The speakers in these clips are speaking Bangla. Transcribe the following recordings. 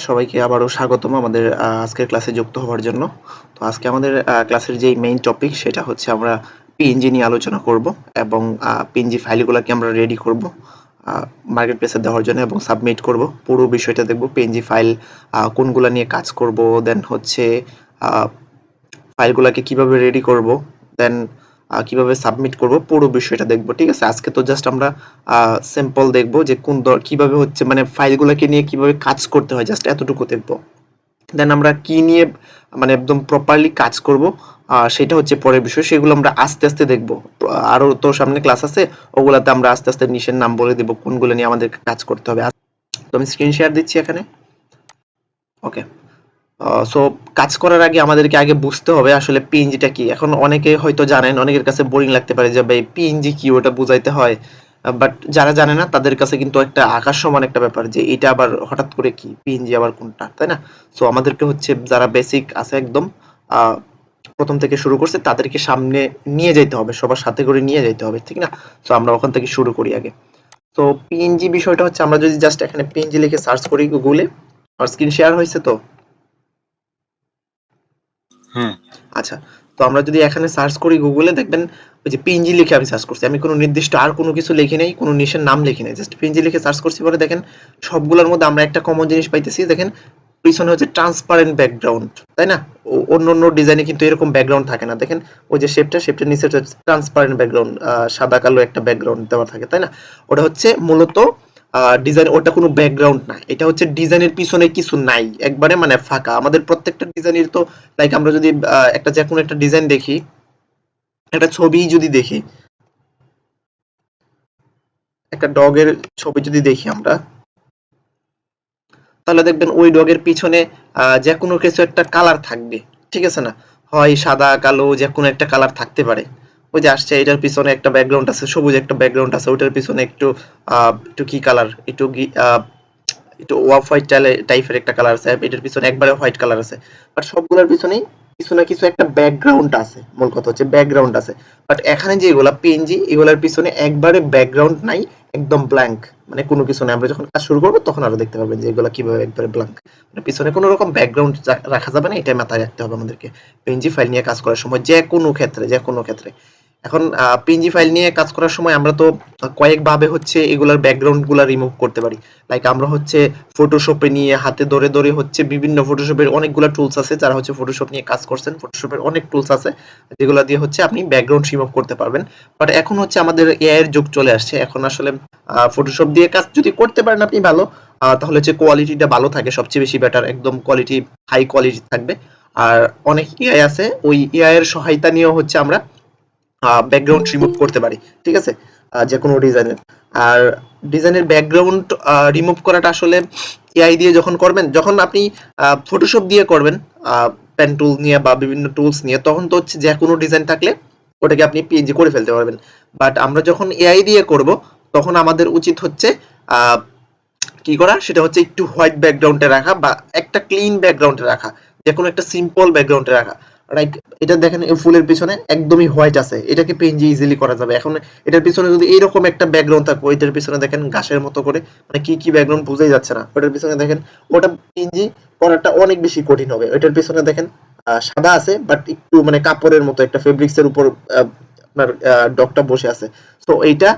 সবাইকে আবারও স্বাগতম আমাদের আজকের ক্লাসে যুক্ত হওয়ার জন্য। তো আজকে আমাদের ক্লাসের যেই মেইন টপিক সেটা হচ্ছে আমরা পিএনজি নিয়ে আলোচনা করব এবং পিএনজি ফাইলগুলোকে আমরা রেডি করব মার্কেট প্লেসে দেওয়ার জন্য এবং সাবমিট করব। পুরো বিষয়টা দেখব, পিএনজি ফাইল কোনগুলা নিয়ে কাজ করব, দেন হচ্ছে ফাইলগুলোকে কিভাবে রেডি করব, দেন কিভাবে সাবমিট করব, পুরো বিষয়টা দেখব। ঠিক আছে, আজকে তো জাস্ট আমরা সিম্পল দেখব যে কিভাবে হচ্ছে মানে ফাইলগুলোকে নিয়ে কিভাবে কাজ করতে হয়, জাস্ট এতটুকু দেখব। দেন আমরা কি নিয়ে মানে একদম প্রপারলি কাজ করব সেটা হচ্ছে পরের বিষয়, সেগুলো আমরা আস্তে আস্তে দেখব। আরো তো সামনে ক্লাস আছে, ওগুলাতে আমরা আস্তে আস্তে নিশের নাম বলে দেব কোনগুলো নিয়ে আমাদের কাজ করতে হবে। তো আমি স্ক্রিন শেয়ার দিচ্ছি এখানে। ওকে, সো কাজ করার আগে আমাদেরকে আগে বুঝতে হবে আসলে পিএনজিটা কি। এখন অনেকে হয়তো জানেন, অনেকের কাছে বোরিং লাগতে পারে যে ভাই পিএনজি কি, ওটা বুঝাইতে হয়। বাট যারা জানে না তাদের কাছে কিন্তু একটা আকাশ সমান একটা ব্যাপার যে এটা আবার হঠাৎ করে কি পিএনজি আবার কোনটা, তাই না? সো আমাদেরকে হচ্ছে যারা বেসিক আছে একদম আহ, প্রথম থেকে শুরু করছে তাদেরকে সামনে নিয়ে যেতে হবে, সবার সাথে করে নিয়ে যেতে হবে, ঠিক না? সো আমরা ওখান থেকে শুরু করি আগে। তো পিএনজি বিষয়টা হচ্ছে আমরা যদি জাস্ট এখানে পিএনজি লিখে সার্চ করি গুগলে। আর স্ক্রিন শেয়ার হয়েছে তো? হ্যাঁ। আচ্ছা, তো আমরা যদি এখানে সার্চ করি গুগলে, দেখবেন ওই যে পিএনজি লিখে আমি সার্চ করছি, আমি কোনো নির্দিষ্ট আর কোনো কিছু লিখি নাই, কোনো নিশের নাম লিখি নাই, জাস্ট পিএনজি লিখে সার্চ করছি। পরে দেখেন সবগুলোর মধ্যে আমরা একটা কমন জিনিস পাইতেছি, দেখেন পিছনে হচ্ছে ট্রান্সপারেন্ট ব্যাকগ্রাউন্ড, তাই না? অন্য অন্য ডিজাইনে কিন্তু এরকম ব্যাকগ্রাউন্ড থাকে না। দেখেন ওই যে শেপটার নিচে ট্রান্সপারেন্ট ব্যাকগ্রাউন্ড, সাদা কালো একটা ব্যাকগ্রাউন্ড দেওয়া থাকে, তাই না? ওটা হচ্ছে মূলত ডিজাইন, ওটা কোনো ব্যাকগ্রাউন্ড না, এটা হচ্ছে ডিজাইনের পিছনে কিছু নাই, একবারে মানে ফাঁকা। আমাদের প্রত্যেকটা ডিজাইনের তো লাইক আমরা যদি একটা যে কোনো একটা ডিজাইন দেখি, একটা ছবি যদি দেখি, একটা ডগের ছবি যদি দেখি আমরা, তাহলে দেখবেন ওই ডগের পিছনে যে কোনো কিছু একটা কালার থাকবে, ঠিক আছে না? হয় সাদা কালো যে কোনো একটা কালার থাকতে পারে। ওই যে আসছে, এটার পিছনে একটা ব্যাকগ্রাউন্ড আছে, সবুজ একটা ব্যাকগ্রাউন্ড আছে, ওইটার পিছনে একটু একটু কি কালার, একটু অফ হোয়াইট টাইপের একটা কালার আছে, এটার পিছনে একবারে হোয়াইট কালার আছে। বাট সবগুলোর পিছনেই কিছু না কিছু একটা ব্যাকগ্রাউন্ড আছে, মূল কথা হচ্ছে ব্যাকগ্রাউন্ড আছে। বাট এখানে যে এগুলা পিএনজি, এগুলার পিছনে একবারে ব্যাকগ্রাউন্ড নাই, একদম ব্ল্যাঙ্ক, মানে কোনো কিছু নাই। আমরা যখন কাজ শুরু করবো তখন আরো দেখতে পাবেন যে এগুলা কিভাবে একবারে ব্ল্যাঙ্ক, মানে পিছনে কোনো রকম ব্যাকগ্রাউন্ড রাখা যাবে না, এটা মাথায় রাখতে হবে আমাদেরকে পিএনজি ফাইল নিয়ে কাজ করার সময়, যে কোনো ক্ষেত্রে। এখন পিএনজি ফাইল নিয়ে কাজ করার সময় আমরা তো কয়েকভাবে হচ্ছে এগুলার ব্যাকগ্রাউন্ড গুলা রিমুভ করতে পারি। লাইক আমরা হচ্ছে ফটোশপে নিয়ে হাতে ধরে ধরে হচ্ছে বিভিন্ন ফটোশপের অনেকগুলা টুলস আছে, যারা হচ্ছে ফটোশপ নিয়ে কাজ করছেন, ফটোশপের অনেক টুলস আছে যেগুলো দিয়ে হচ্ছে আপনি ব্যাকগ্রাউন্ড রিমুভ করতে পারবেন। বাট এখন হচ্ছে আমাদের এআই এর যুগ চলে আসছে, এখন আসলে ফটোশপ দিয়ে কাজ যদি করতে পারেন আপনি ভালো, তাহলে হচ্ছে কোয়ালিটিটা ভালো থাকে, সবচেয়ে বেশি বেটার, একদম কোয়ালিটি হাই কোয়ালিটি থাকবে। আর অনেক এআই আছে, ওই এআই এর সহায়তা নিয়েও হচ্ছে আমরা ব্যাকগ্রাউন্ড রিমুভ করতে পারি, ঠিক আছে? যে কোনো ডিজাইনের। আর ডিজাইনের ব্যাকগ্রাউন্ড রিমুভ করাটা আসলে এআই দিয়ে যখন করবেন, যখন আপনি ফটোশপ দিয়ে করবেন পেন টুল নিয়ে বা বিভিন্ন টুলস নিয়ে, তখন তো হচ্ছে যে কোনো ডিজাইন থাকলে ওটাকে আপনি পিএনজি করে ফেলতে পারবেন। বাট আমরা যখন এআই দিয়ে করব, তখন আমাদের উচিত হচ্ছে আহ, কি করা, সেটা হচ্ছে একটু হোয়াইট ব্যাকগ্রাউন্ডে রাখা বা একটা ক্লিন ব্যাকগ্রাউন্ডে রাখা, যে কোনো একটা সিম্পল ব্যাকগ্রাউন্ডে রাখা, রাইট? এটা দেখেন এই ফুলের পিছনে একদমই হোয়াইট আছে, এটাকে পিএনজি ইজিলি করা যাবে। এখন এটার পিছনে যদি এইরকম একটা ব্যাকগ্রাউন্ড থাকবে, ওইটার পিছনে দেখেন ঘাসের মতো করে, মানে কি কি ব্যাকগ্রাউন্ড বুঝাই যাচ্ছে না, ওটার পিছনে দেখেন ওটা পিএনজি করাটা অনেক বেশি কঠিন হবে। ওইটার পিছনে দেখেন সাদা আছে বাট একটু মানে কাপড়ের মতো একটা ফেব্রিক্স এর উপর আপনার ডগটা বসে আছে। তো এইটা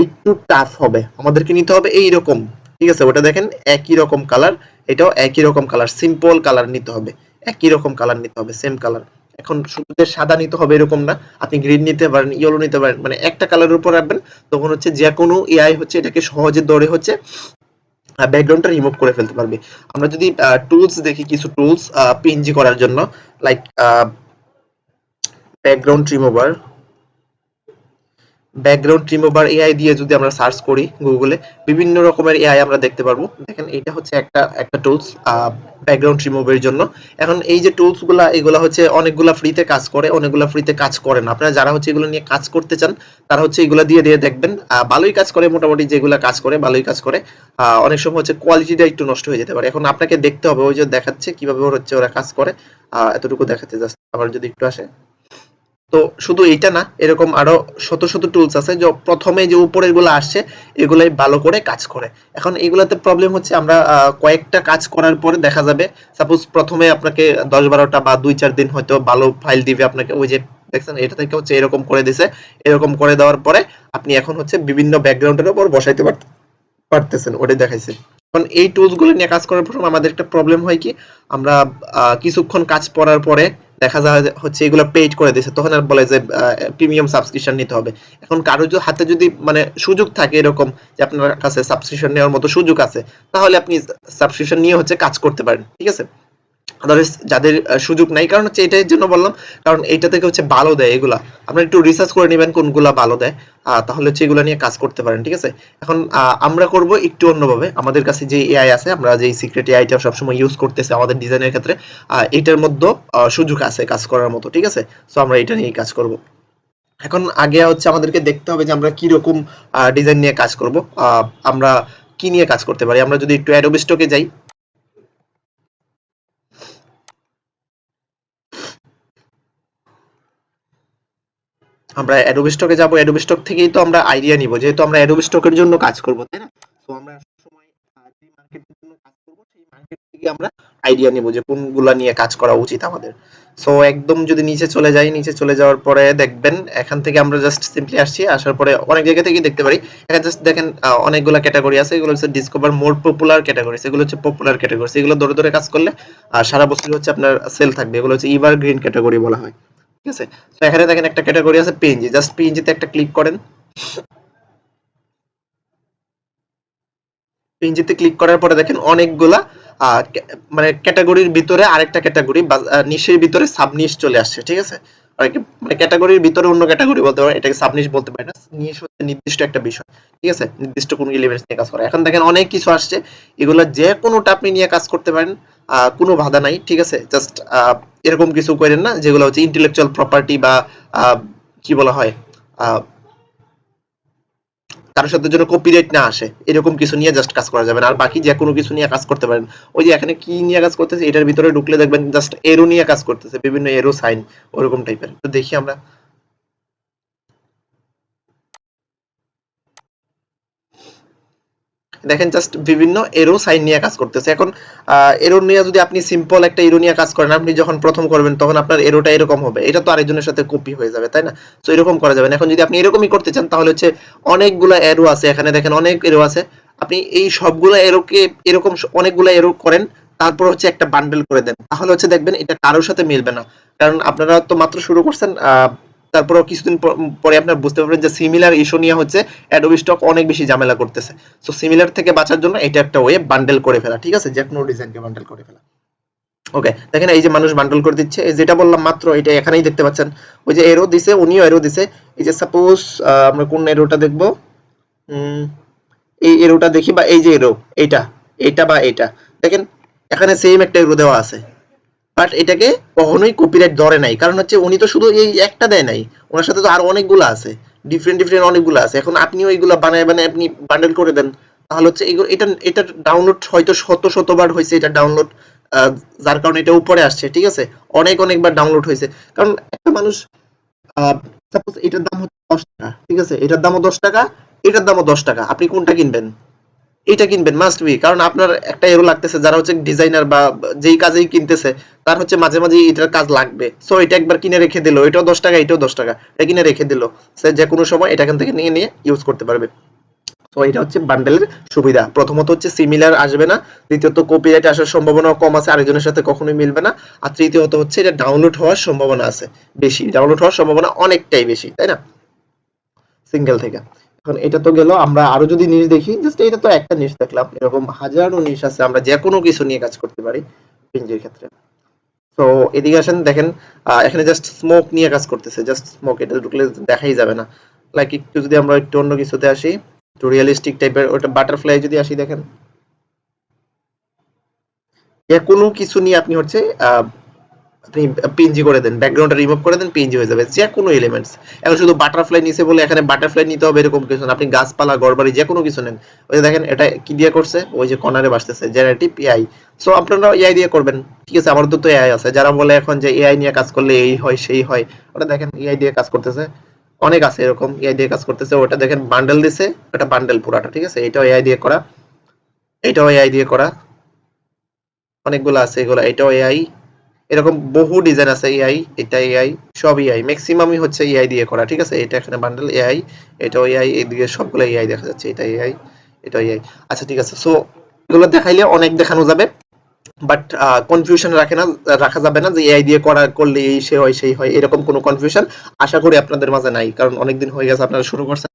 একটু টাফ হবে, আমাদেরকে নিতে হবে এইরকম, ঠিক আছে? ওটা দেখেন একই রকম কালার, এটাও একই রকম কালার, সিম্পল কালার নিতে হবে, একই রকম কালার নিতে হবে, সেম কালার। এখন শুধু যে সাদা নিতে হবে এরকম না, আপনি গ্রিন নিতে পারেন, ইয়েলো নিতে পারেন, মানে একটা কালারের উপর রাখবেন, তখন হচ্ছে যে কোনো এআই হচ্ছে এটাকে সহজে ধরে হচ্ছে ব্যাকগ্রাউন্ডটা রিমুভ করে ফেলতে পারবে। আমরা যদি টুলস দেখি, কিছু টুলস পিএনজি করার জন্য, like background remover, background remover AI দিয়ে যদি আমরা সার্চ করি গুগলে, বিভিন্ন রকমের এআই আমরা দেখতে পারবো। দেখেন এটা হচ্ছে একটা একটা টুলস ব্যাকগ্রাউন্ড রিমুভের জন্য। এখন এই যে টুলস গুলা, এগুলা হচ্ছে অনেকগুলা ফ্রিতে কাজ করে, অনেকগুলা ফ্রিতে কাজ করে না। আপনারা যারা হচ্ছে এগুলো নিয়ে কাজ করতে চান, তারা হচ্ছে এগুলা দিয়ে দিয়ে দেখবেন ভালোই কাজ করে, মোটামুটি যেগুলা কাজ করে ভালোই কাজ করে। অনেক সময় হচ্ছে কোয়ালিটিটা একটু নষ্ট হয়ে যেতে পারে। এখন আপনাকে দেখতে হবে, ওই যে দেখাচ্ছে কিভাবে হচ্ছে ওরা কাজ করে, এতটুকু দেখাতে জাস্ট। আবার যদি একটু আসে, তো শুধু এইটা না, এরকম আরো শত শত টুলস আছে যে প্রথমে যে উপরের গুলো আসছে এগুলাই ভালো করে কাজ করে। এখন এগুলাতে প্রবলেম হচ্ছে আমরা কয়েকটা কাজ করার পরে দেখা যাবে সাপোজ প্রথমে আপনাকে 10-12টা বা 2-4 দিন হয়তো ভালো ফাইল দিবে আপনাকে, ওই যে দেখছেন এটা থেকে হচ্ছে এরকম করে দিছে, এরকম করে দেওয়ার পরে আপনি এখন হচ্ছে বিভিন্ন ব্যাকগ্রাউন্ডের উপর বসাইতে পারতেছেন, ওটাই দেখাইছে। এখন এই টুলস গুলো নিয়ে কাজ করার পর আমাদের একটা প্রবলেম হয় কি, আমরা কিছুক্ষণ কাজ করার পরে দেখা যায় হচ্ছে এগুলো পেইড করে দিয়েছে, তখন আর বলে যে প্রিমিয়াম সাবস্ক্রিপশন নিতে হবে। এখন কারো হাতে যদি মানে সুযোগ থাকে এরকম যে আপনার কাছে সাবস্ক্রিপশন নেওয়ার মতো সুযোগ আছে, তাহলে আপনি সাবস্ক্রিপশন নিয়ে হচ্ছে কাজ করতে পারেন, ঠিক আছে। আদারওয়াইজ যাদের সুযোগ নাই, কারণ হচ্ছে এটার জন্য বললাম, কারণ এইটা থেকে হচ্ছে ভালো দেয় এগুলা, আপনারা একটু রিসার্চ করে নেবেন কোনগুলা ভালো দেয়, তাহলে হচ্ছে এগুলা নিয়ে কাজ করতে পারেন, ঠিক আছে। এখন আমরা করব একটু অন্যভাবে, আমাদের কাছে যে এআই আছে, আমরা যে সিক্রেট এআইটা সবসময় ইউজ করতেছি আমাদের ডিজাইনের ক্ষেত্রে, এটার মধ্যে সুযোগ আছে কাজ করার মতো, ঠিক আছে। সো আমরা এটা নিয়ে কাজ করব। এখন আগে হচ্ছে আমাদেরকে দেখতে হবে যে আমরা কি রকম ডিজাইন নিয়ে কাজ করব, আমরা কি নিয়ে কাজ করতে পারি। আমরা যদি একটু অ্যাডোবি স্টকে যাই, আমরা অ্যাডোবি স্টকে যাব, অ্যাডোবি স্টক থেকেই তো আমরা আইডিয়া নিব, যেহেতু আমরা অ্যাডোবি স্টকের জন্য কাজ করব, তাই না। তো আমরা সময় যে মার্কেটের জন্য কাজ করব সেই মার্কেট থেকে আমরা আইডিয়া নিব যে কোনগুলা নিয়ে কাজ করা উচিত আমাদের। সো একদম যদি নিচে চলে যাই, নিচে চলে যাওয়ার পরে দেখবেন এখান থেকে আমরা জাস্ট সিম্পলি আসছি, আসার পরে অনেক জায়গা থেকেই দেখতে পারি, এখানে জাস্ট দেখেন অনেকগুলা ক্যাটাগরি আছে, এগুলো হচ্ছে ডিসকভার মোর পপুলার ক্যাটাগরিজ, এগুলো হচ্ছে পপুলার ক্যাটাগরিজ, এগুলো ধরে ধরে কাজ করলে সারা বছর হচ্ছে আপনার সেল থাকবে, এগুলো হচ্ছে এভারগ্রিন ক্যাটাগরি বলা হয়, ঠিক আছে। তো এখানে দেখেন একটা ক্যাটাগরি আছে পিএনজি, জাস্ট পিএনজি তে একটা ক্লিক করেন। পিএনজি তে ক্লিক করার পরে দেখেন অনেকগুলা মানে ক্যাটাগরির ভিতরে আরেকটা ক্যাটাগরি বা নিশের ভিতরে সাব নিশ চলে আসছে, ঠিক আছে। মানে ক্যাটাগরির ভিতরে অন্য ক্যাটাগরি বলতে পারেন, এটাকে সাব নিশ বলতে পারেন না, নিশ হচ্ছে নির্দিষ্ট একটা বিষয়, ঠিক আছে, নির্দিষ্ট কোন এলিমেন্টস নিয়ে কাজ করা। এখন দেখেন অনেক কিছু আসছে, এগুলা যে কোনোটা আপনি নিয়ে কাজ করতে পারেন, কোনো বাধা নাই, ঠিক আছে। জাস্ট এরকম কিছু করেন না যেগুলো হচ্ছে ইন্টেলেকচুয়াল প্রপার্টি বা কি বলা হয়, কারোর সাথে যেন কপিরাইট না আসে, এরকম কিছু নিয়ে জাস্ট কাজ করা যাবে না। আর বাকি যে কোনো কিছু নিয়ে কাজ করতে পারেন। ওই যে এখানে কি নিয়ে কাজ করতেছে, এটার ভিতরে ঢুকলে দেখবেন জাস্ট এরো নিয়ে কাজ করতেছে, বিভিন্ন এরো সাইন ওরকম টাইপের। তো দেখি আমরা, দেখেন জাস্ট বিভিন্ন এরো সাইন নিয়ে কাজ করতেছে। এখন এরো নিয়ে যদি আপনি সিম্পল একটা এরো নিয়ে কাজ করেন, আপনি যখন প্রথম করবেন তখন আপনার এরোটা এরকম হবে, এটা তো আরেকজনের সাথে কপি হয়ে যাবে, তাই না। তো এরকম করা যাবে না। এখন যদি আপনি এরকমই করতে চান তাহলে হচ্ছে অনেকগুলা এরো আছে, এখানে দেখেন অনেক এরো আছে, আপনি এই সবগুলা এরোকে এরকম অনেকগুলা এরো করেন, তারপর হচ্ছে একটা বান্ডেল করে দেন, তাহলে হচ্ছে দেখবেন এটা কারোর সাথে মিলবে না। কারণ আপনারা তো মাত্র শুরু করছেন, তারপরেও কিছুদিন পরে আপনারা বুঝতে পারবেন যে সিমিলার ইস্যু নিয়ে হচ্ছে অ্যাডোবি স্টক অনেক বেশি ঝামেলা করতেছে। সো সিমিলার থেকে বাঁচার জন্য এটা একটা ওয়ে, বান্ডেল করে ফেলা, ঠিক আছে, যে কোনো ডিজাইনকে বান্ডেল করে ফেলা। ওকে, দেখেন এই যে মানুষ বান্ডেল করে দিচ্ছে, এই যেটা বললাম মাত্র এটা এখানেই দেখতে পাচ্ছেন, ওই যে এরো দিছে, উনিও এরো দিছে। এই যে সাপোজ আমরা কোন এরোটা দেখবো, এই এরোটা দেখি, বা এই যে এরো, এইটা, এইটা বা এইটা, দেখেন এখানে সেম একটা এরো দেওয়া আছে, বাট এটাকে কখনোই কপিরাইট ধরে নাই, কারণ হচ্ছে উনি তো শুধু এই একটা দেয় নাই, ওনার সাথে তো আরো অনেকগুলো আছে, ডিফারেন্ট ডিফারেন্ট অনেকগুলো আছে। এখন আপনিও এইগুলো বানায় বানায় আপনি বান্ডেল করে দেন, তাহলে হচ্ছে এগুলো এটা এটার ডাউনলোড হয়তো শত শতবার হয়েছে, এটা ডাউনলোড, যার কারণে এটা উপরে আসছে, ঠিক আছে, অনেক অনেকবার ডাউনলোড হয়েছে। কারণ একটা মানুষ সাপোজ এটার দাম হচ্ছে 10 টাকা, ঠিক আছে, এটার দামও 10 টাকা, এটার দামও 10 টাকা, আপনি কোনটা কিনবেন? এটা কিনবেন মাস্ট বি, কারণ আপনার একটা এরো লাগতেছে, যারা হচ্ছে ডিজাইনার বা যেই কাজেই কিনতেছে তার হচ্ছে মাঝে মাঝে এটার কাজ লাগবে, সো এটা একবার কিনে রেখে দিল, এটাও 10 টাকা এটাও 10 টাকা, এটা কিনে রেখে দিল, সে যে কোনো সময় এটা এখান থেকে নিয়ে নিয়ে ইউজ করতে পারবে। তো এটা হচ্ছে বান্ডেলের সুবিধা, প্রথমত হচ্ছে সিমিলার আসবে না, দ্বিতীয়ত কপিরাইট আসার সম্ভাবনা কম আছে, আরেকজনের সাথে কখনোই মিলবে না, আর তৃতীয়ত হচ্ছে এটা ডাউনলোড হওয়ার সম্ভাবনা আছে বেশি, ডাউনলোড হওয়ার সম্ভাবনা অনেকটাই বেশি, তাই না, সিঙ্গেল থেকে। এখন এটা তো গেল, আমরা আরো যদি নিশ দেখি, জাস্ট এটা তো একটা নিশ দেখলাম, এরকম হাজারো নিশ আছে, আমরা যে কোনো কিছু নিয়ে কাজ করতে পারি পিএনজির ক্ষেত্রে। তো এদিকে আসেন, দেখেন এখানে জাস্ট স্মোক নিয়ে কাজ করতেছে, জাস্ট স্মোক, এটা ঢুকলে দেখাই যাবে না। লাইক একটু যদি আমরা একটু অন্য কিছুতে আসি, একটু রিয়েলিস্টিক টাইপের, ওটা বাটারফ্লাই যদি আসি, দেখেন যে কোনো কিছু নিয়ে আপনি হচ্ছে আপনি পিএনজি করে দেন, ব্যাকগ্রাউন্ডটা রিমুভ করে দেন, পিএনজি হয়ে যাবে যে কোনো এলিমেন্টস। এখন শুধু বাটারফ্লাই নিচে বলে এখানে বাটারফ্লাই নিতে হবে এরকম কিছু না, আপনি গাছপালা ঘরবাড়ি যে কোনো কিছু নেন। ওই যে দেখেন এটা কি দিয়ে করছে, ওই যে কর্নারে বাসতেছে জেনারেটিভ এআই। সো আপনারা এআই দিয়ে করবেন, ঠিক আছে, আমাদের তো এআই আছে, যারা বলে এখন যে এআই নিয়ে কাজ করলে এই হয় সেই হয়, ওটা দেখেন এআই দিয়ে কাজ করতেছে, অনেক আছে এরকম এআই দিয়ে কাজ করতেছে। ওটা দেখেন বান্ডেল দিছে, ওটা বান্ডেল পুরাটা, ঠিক আছে, এটাও এআই দিয়ে করা, এটাও এআই দিয়ে করা, অনেকগুলো আছে এগুলো, এটাও এআই, এরকম বহু ডিজাইন আছে এআই, এটা এআই, সব এআই, ম্যাক্সিমামই হচ্ছে এআই দিয়ে করা, ঠিক আছে। এটা এখানে বান্ডেল এআই, এটাও এআই, এদিকে সবগুলো এআই দেখা যাচ্ছে, এটা এআই, এটা এআই। আচ্ছা ঠিক আছে, সো এগুলো দেখাইলে অনেক দেখানো যাবে, বাট কনফিউশন রাখা যাবে না যে এআই দিয়ে করলে এই সে হয় সেই হয়, এরকম কোনো কনফিউশন আশা করি আপনাদের মাঝে নাই, কারণ অনেকদিন হয়ে গেছে আপনারা শুরু করছেন।